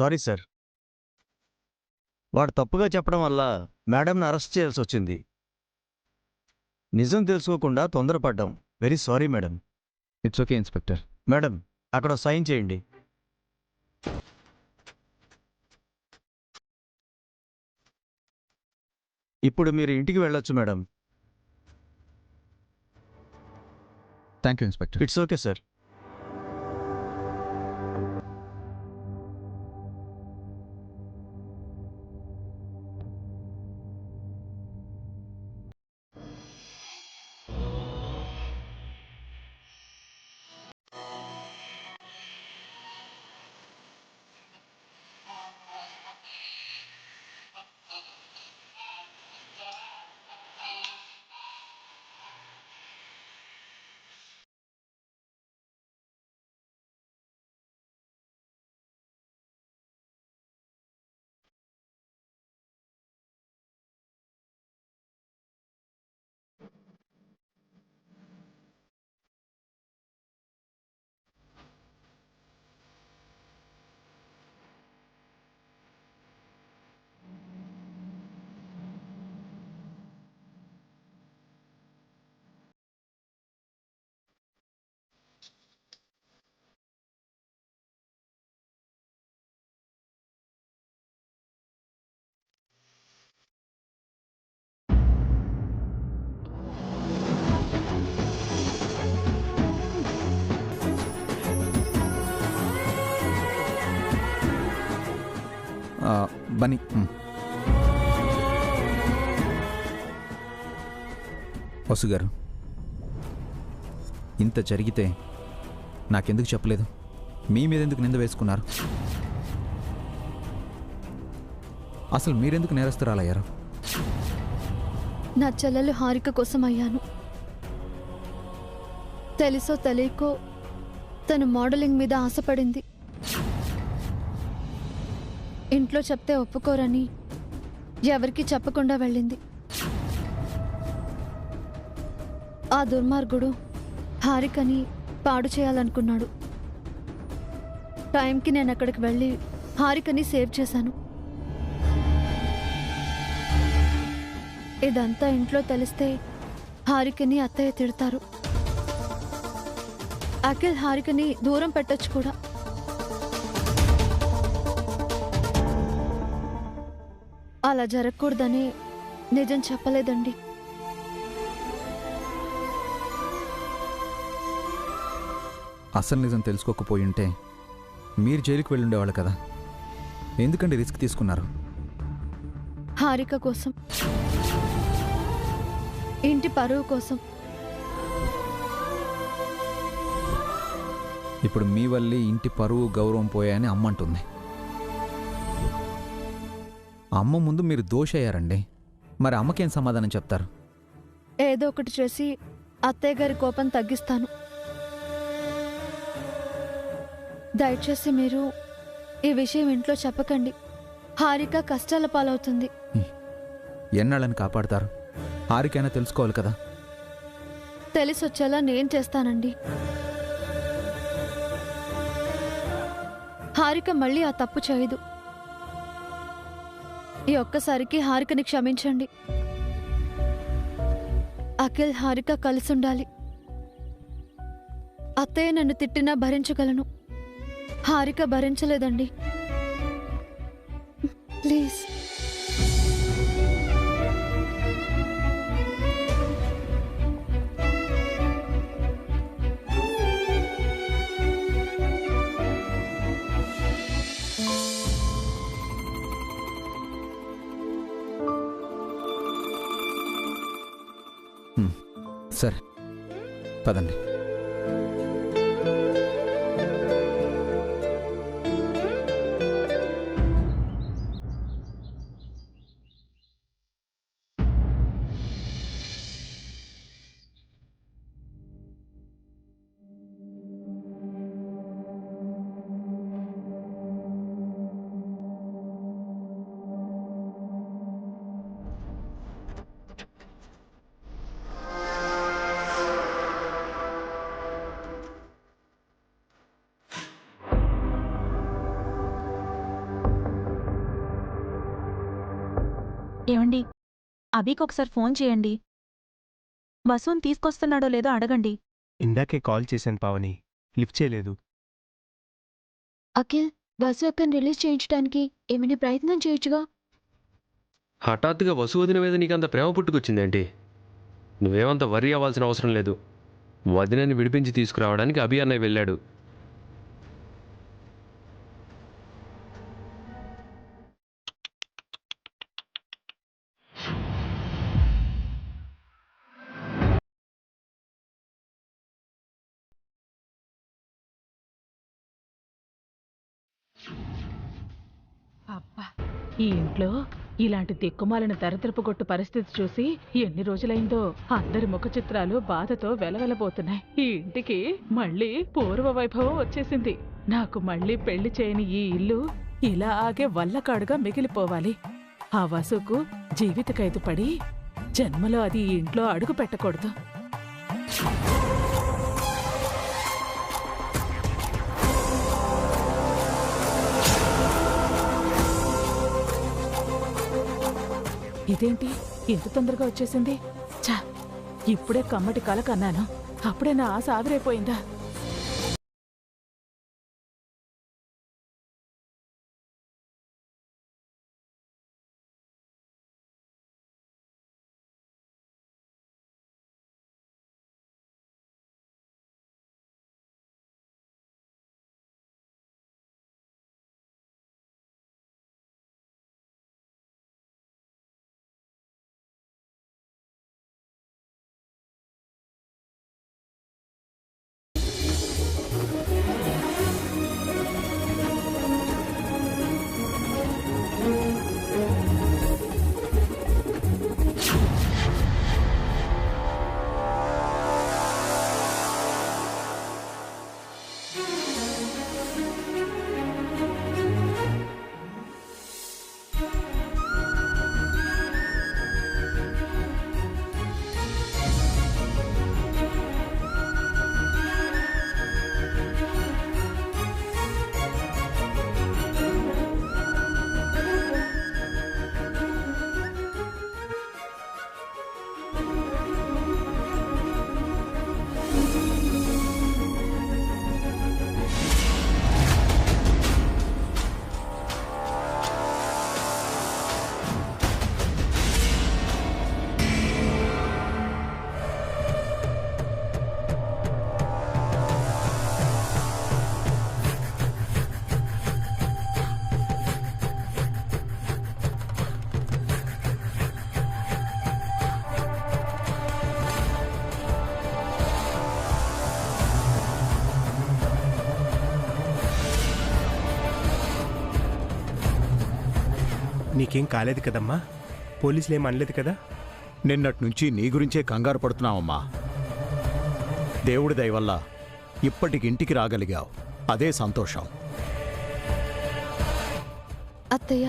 Sorry sir. వాడు తప్పుగా చెప్పడం వల్ల మేడంని అరెస్ట్ చేయాల్సి వచ్చింది. నిజం తెలుసుకోకుండా తొందరపడ్డాం. Very sorry madam. It's okay inspector. Madam, అక్కడ సైన్ చేయండి. ఇప్పుడు మీరు ఇంటికి వెళ్ళొచ్చు madam. Thank you inspector. It's okay sir. Bunny. Vasu గారు, ఇంత జరిగితే నాకెందుకు చెప్పలేదు? మీ మీద ఎందుకు నింద వేసుకున్నారు? అసలు మీరెందుకు నేరస్తురాలయ్యారు? నా చెల్లెలు హారిక కోసం అయ్యాను. తెలుసో తెలియకో తను మోడలింగ్ మీద ఆశపడింది. ఇంట్లో చెప్తే ఒప్పుకోరని ఎవరికీ చెప్పకుండా వెళ్ళింది. ఆ దుర్మార్గుడు హారికని పాడు చేయాలనుకున్నాడు. టైంకి నేను అక్కడికి వెళ్ళి హారికని సేవ్ చేశాను. ఇదంతా ఇంట్లో తెలిస్తే హారికని అత్తయ్య తిడతారు. అఖిల్ హారికని దూరం పెట్టొచ్చు కూడా. అలా జరగకూడదని నిజం చెప్పలేదండి. అసలు నిజం తెలుసుకోకపోయి ఉంటే మీరు జైలుకి వెళ్ళి ఉండేవాళ్ళు కదా. ఎందుకండి రిస్క్ తీసుకున్నారు? హారిక కోసం, ఇంటి పరువు కోసం. ఇప్పుడు మీ వల్లే ఇంటి పరువు గౌరవం పోయాయని అమ్మ అంటుంది. అమ్మ ముందు మీరు దోష అయ్యారండి. మరి అమ్మకేం సమాధానం చెప్తారు? ఏదో ఒకటి చేసి అత్తయ్య గారి కోపం తగ్గిస్తాను. దయచేసి మీరు ఈ విషయం ఇంట్లో చెప్పకండి. హారిక కష్టాల పాలవుతుంది. ఎన్నాళ్ళని కాపాడతారు? హారికైనా తెలుసుకోవాలి కదా. తెలిసొచ్చేలా నేను చేస్తానండి. హారిక మళ్ళీ ఆ తప్పు చేయదు. ఈ ఒక్కసారికి హారికని క్షమించండి. అఖిల్ హారిక కలిసుండాలి. అత్తయ్య నన్ను తిట్టినా భరించగలను. హారిక భరించలేదండి. ప్లీజ్. సరే, పదండి. ఏమండి, అభికి ఒకసారి ఫోన్ చేయండి. వసుని తీసుకొస్తున్నాడో లేదో అడగండి. ఇందాకే కాల్ చేశాను పావని, లిఫ్ట్ చేయలేదు. అఖిల్, బస్సు అక్కని రిలీజ్ చేయించడానికి ఏమైనా ప్రయత్నం చేయొచ్చుగా. హఠాత్తుగా వసు వదిన మీద నీకంత ప్రేమ పుట్టుకొచ్చిందేంటి? నువ్వేమంత వర్రీ అవ్వాల్సిన అవసరం లేదు. వదినని విడిపించి తీసుకురావడానికి అభి అన్నయ్య వెళ్ళాడు. అబ్బా, ఈ ఇంట్లో ఇలాంటి దిక్కుమాలిన దరిద్రపుగొట్టు పరిస్థితి చూసి ఎన్ని రోజులైందో. అందరి ముఖ చిత్రాలు బాధతో వెలవెలబోతున్నాయి. ఈ ఇంటికి మళ్ళీ పూర్వ వైభవం వచ్చేసింది. నాకు మళ్ళీ పెళ్లి చేయని ఈ ఇల్లు ఇలాగే వల్లకాడుగా మిగిలిపోవాలి. ఆ వసుకు జీవిత ఖైదు పడి జన్మలో అది ఈ ఇంట్లో అడుగు పెట్టకూడదు. ఇదేంటి ఎంత తొందరగా వచ్చేసింది? ఛా, ఇప్పుడే కమ్మటి కల కన్నాను, అప్పుడే నా ఆశ ఆవిరైపోయిందా? నీకేం కాలేదు కదమ్మా? పోలీసులు ఏం అనలేదు కదా? నిన్నట్నుంచి నీ గురించే కంగారు పడుతున్నావమ్మా. దేవుడి దయ వల్ల ఇప్పటికింటికి రాగలిగావు, అదే సంతోషం. అత్తయ్య,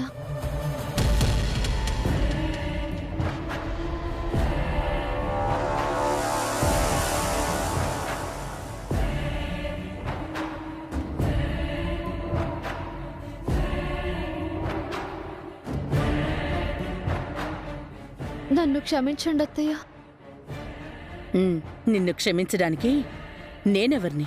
నన్ను క్షమించండి అత్తయ్య. నిన్ను క్షమించడానికి నేనెవర్ని?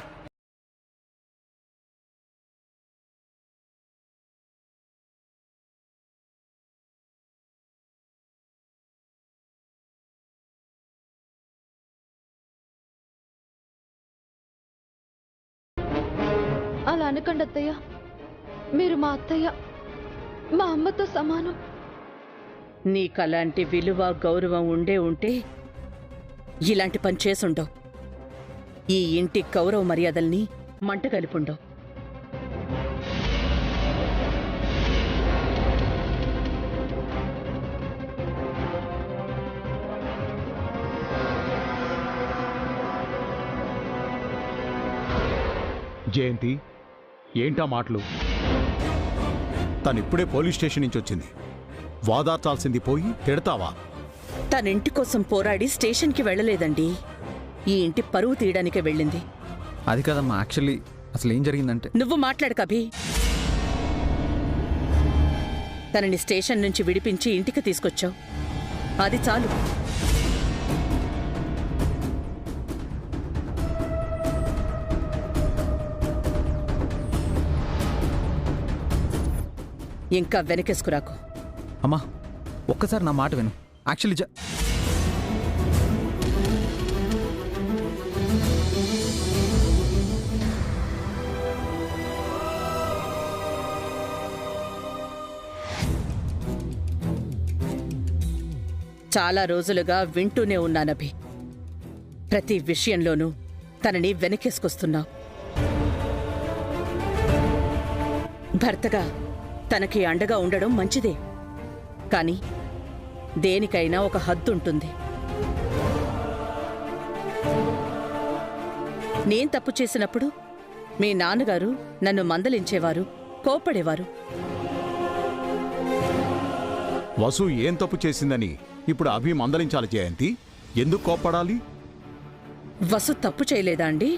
అలా అనకండి అత్తయ్య. మీరు మా అత్తయ్య, మా అమ్మతో సమానం. నీకలాంటి విలువ గౌరవం ఉంటే ఇలాంటి పని చేసుండవు. ఈ ఇంటి గౌరవ మర్యాదల్ని మంట కలిపుండవు. జయంతి, ఏంటా మాటలు? తనిప్పుడే పోలీస్ స్టేషన్ నుంచి వచ్చింది. వాదార్చాల్సింది పోయి తిడతావా? తనింటి కోసం పోరాడి స్టేషన్కి వెళ్ళలేదండి. ఈ ఇంటి పరువు తీయడానికే వెళ్ళింది. అది కదమ్మా, యాక్చువల్లీ అసలు ఏం జరిగిందంటే... నువ్వు మాట్లాడక అభి. తనని స్టేషన్ నుంచి విడిపించి ఇంటికి తీసుకొచ్చావు. అది చాలు. ఇంకా వెనకేసుకురాకు. అమ్మా, ఒక్కసారి నా మాట విను. యాక్చువల్లీ చాలా రోజులుగా వింటూనే ఉన్నానభి. ప్రతి విషయంలోనూ తనని వెనకేసుకొస్తున్నావు. భర్తగా తనకి అండగా ఉండడం మంచిదే, కానీ దేనికైనా ఒక హద్దుంటుంది. నేను తప్పు చేసినప్పుడు మీ నాన్నగారు నన్ను మందలించేవారు, కోప్పడేవారు. వసు ఏం తప్పు చేసిందని ఇప్పుడు అభి మందలించాలి జయంతి. ఎందుకు కోప్పడాలి? వసు తప్పు చేయలేదా అండి?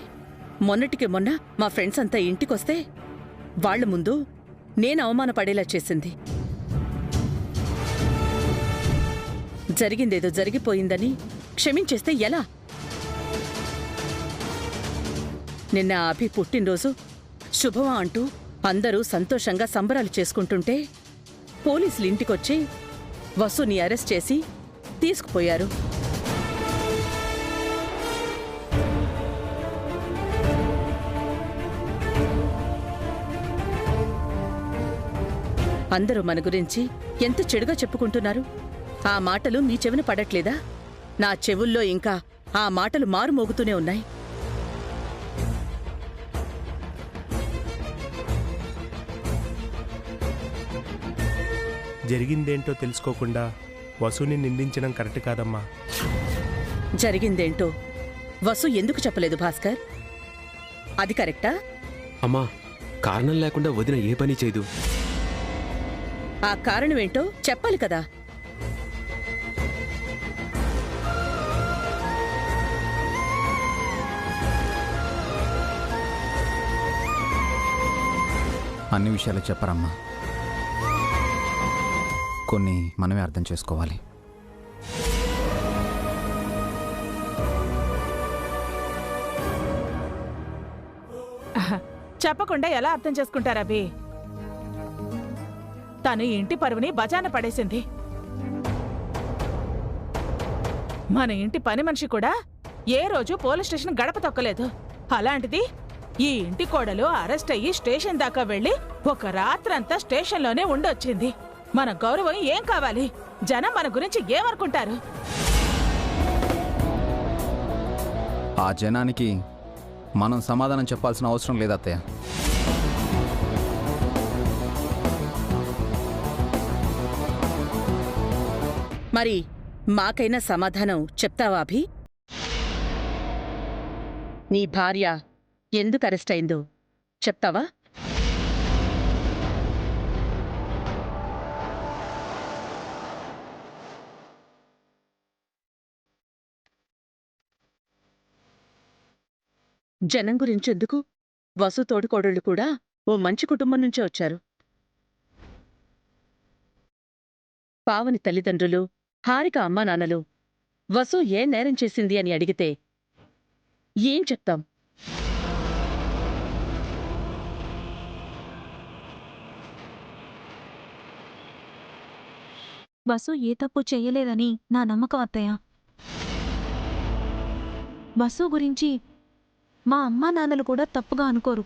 మొన్నటికి మొన్న మా ఫ్రెండ్స్ అంతా ఇంటికొస్తే వాళ్ల ముందు నేను అవమానపడేలా చేసింది. జరిగిందేదో జరిగిపోయిందని క్షమించేస్తే ఎలా? నిన్న అభి పుట్టినరోజు శుభమా అంటూ అందరూ సంతోషంగా సంబరాలు చేసుకుంటుంటే పోలీసులు ఇంటికొచ్చి వసుని అరెస్ట్ చేసి తీసుకుపోయారు. అందరూ మన గురించి ఎంత చెడుగా చెప్పుకుంటున్నారు. ఆ మాటలు మీ చెవిన పడట్లేదా? నా చెవుల్లో ఇంకా ఆ మాటలు మారుమోగుతూనే ఉన్నాయి. జరిగిందేంటో తెలుసుకోకుండా వసుని నిందించడం కరెక్ట్ కాదమ్మా. జరిగిందేంటో వసు ఎందుకు చెప్పలేదు భాస్కర్? అది కరెక్టా? అమ్మా, కారణం లేకుండా వదిన ఏ పని చేయదు. ఆ కారణమేంటో చెప్పాలి కదా. అన్ని విషయాలు చెప్పరమ్మా. కొన్ని మనమే అర్థం చేసుకోవాలి. చెప్పకుండా ఎలా అర్థం చేసుకుంటారభి? తను ఇంటి పరువుని బజాన పడేసింది. మన ఇంటి పని మనిషి కూడా ఏ రోజు పోలీస్ స్టేషన్ గడప తొక్కలేదు. అలాంటిది ఈ ఇంటి కోడలు అరెస్ట్ అయ్యి స్టేషన్ దాకా వెళ్లి ఒక రాత్రంతా స్టేషన్లోనే ఉండొచ్చింది. మన గౌరవం ఏం కావాలి? జనం మన గురించి ఏమనుకుంటారు? ఆ జనానికి మనం సమాధానం చెప్పాల్సిన అవసరం లేదు అత్తయ్య. మరి మాకైనా సమాధానం చెప్తావా అభి? నీ భార్య ఎందుకు అరెస్ట్ అయిందో చెప్తావా? జనం గురించెందుకు? వసు తోడుకోడళ్ళు కూడా ఓ మంచి కుటుంబం నుంచే వచ్చారు. పావని తల్లిదండ్రులు, హారిక అమ్మానాన్నలు వసు ఏ నేరం చేసింది అని అడిగితే ఏం చెప్తాం? వసు ఏ తప్పు చెయ్యలేదని నా నమ్మకం అత్తయ్య. వసు గురించి మా అమ్మా నాన్నలు కూడా తప్పుగా అనుకోరు.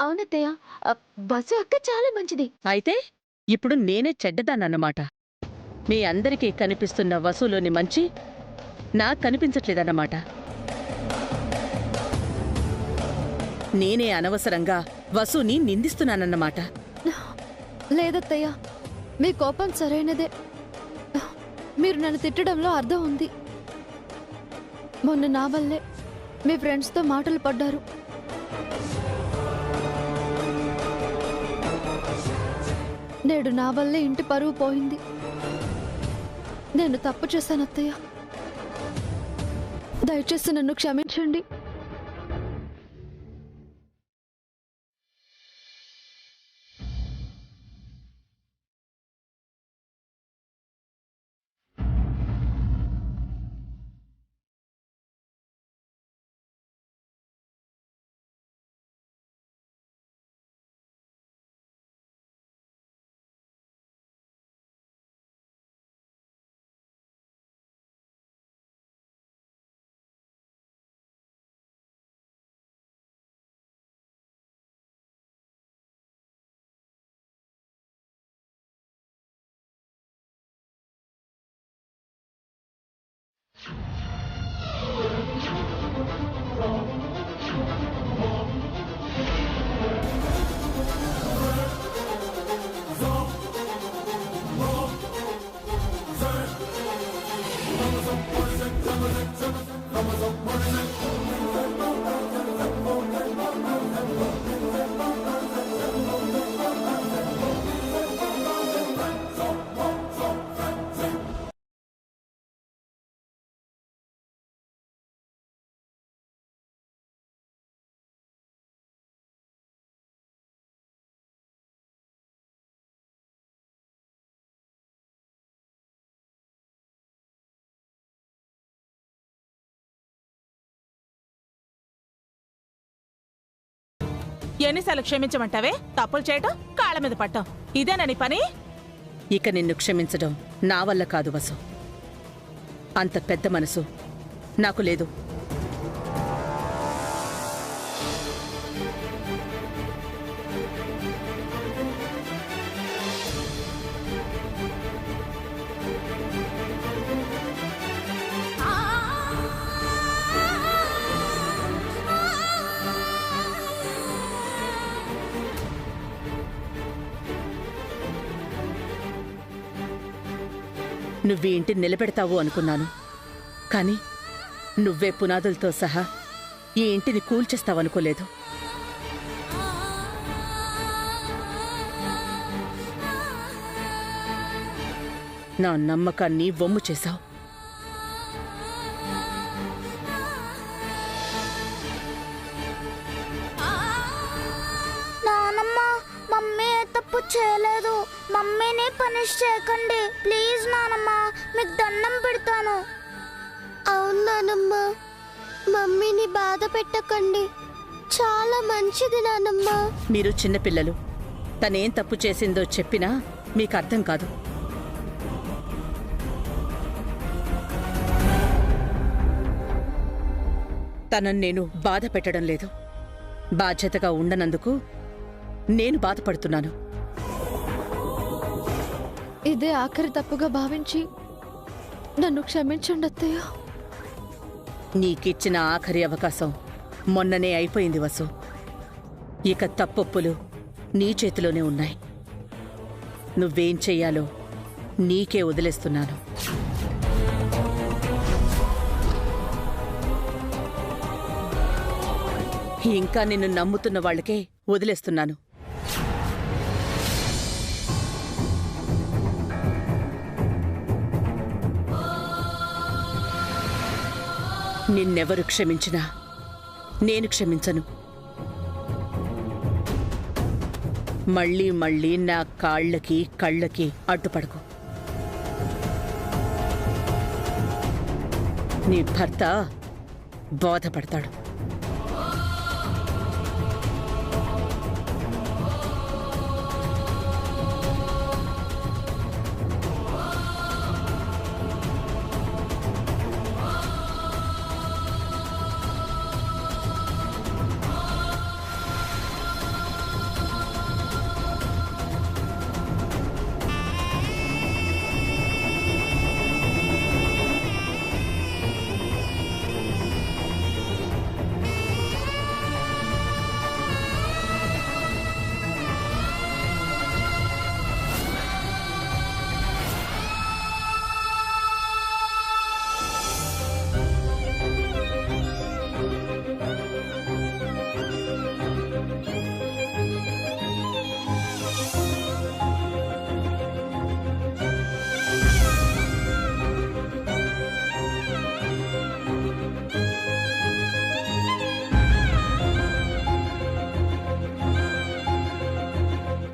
అవునత్తయ్య, బస్సు అక్క చాలా మంచిది. అయితే ఇప్పుడు నేనే చెడ్డదాన్నమాట. మీ అందరికీ కనిపిస్తున్న వసులోని మంచి నాకు కనిపించట్లేదన్నమాట. నేనే అనవసరంగా వసుని నిందిస్తున్నానన్నమాట. లేదత్తయ్య, మీ కోపం సరైనదే. మీరు నన్ను తిట్టడంలో అర్థం ఉంది. మొన్న నా వల్లే మీ ఫ్రెండ్స్తో మాటలు పడ్డారు. నేడు నా వల్లే ఇంటి పరువు పోయింది. నేను తప్పు చేశాను అత్తయ్య. దయచేసి నన్ను క్షమించండి. ఎన్నిసార్లు క్షమించమంటావే? తప్పులు చేయటం, కాళ్ళ మీద పట్టం, ఇదేనా నీ పని? ఇక నిన్ను క్షమించడం నా వల్ల కాదు వసు. అంత పెద్ద మనసు నాకు లేదు. నువ్వీ ఇంటిని నిలబెడతావు అనుకున్నాను, కానీ నువ్వే పునాదులతో సహా ఈ ఇంటిని కూల్చేస్తావనుకోలేదు. నా నమ్మకాన్ని వమ్ము చేశావు. నానమ్మ, మమ్మీ తప్పు చేయలేదు. మమ్మీని పనిష్ చేయకండి ప్లీజ్ నానమ్మ, మీకు దండం పెడతాను. అవును నానమ్మ, మమ్మీని బాధ పెట్టకండి, చాలా మంచిది నానమ్మ. మీరు చిన్నపిల్లలు, తనేం తప్పు చేసిందో చెప్పినా మీకు అర్థం కాదు. తనను నేను బాధ పెట్టడం లేదు. బాధ్యతగా ఉండనందుకు నేను బాధపడుతున్నాను. ఇదే ఆఖరి తప్పుగా భావించి నన్ను క్షమించండి అత్తయ్య. నీకిచ్చిన ఆఖరి అవకాశం మొన్ననే అయిపోయింది వసు. ఇక తప్పొప్పులు నీ చేతిలోనే ఉన్నాయి. నువ్వేం చెయ్యాలో నీకే వదిలేస్తున్నాను. ఇంకా నిన్ను నమ్ముతున్న వాళ్ళకే వదిలేస్తున్నాను. నిన్నెవరు క్షమించినా నేను క్షమించను. మళ్ళీ మళ్ళీ నా కాళ్ళకి కళ్ళకి అడ్డుపడకు. నీ భర్త బాధపడతాడు.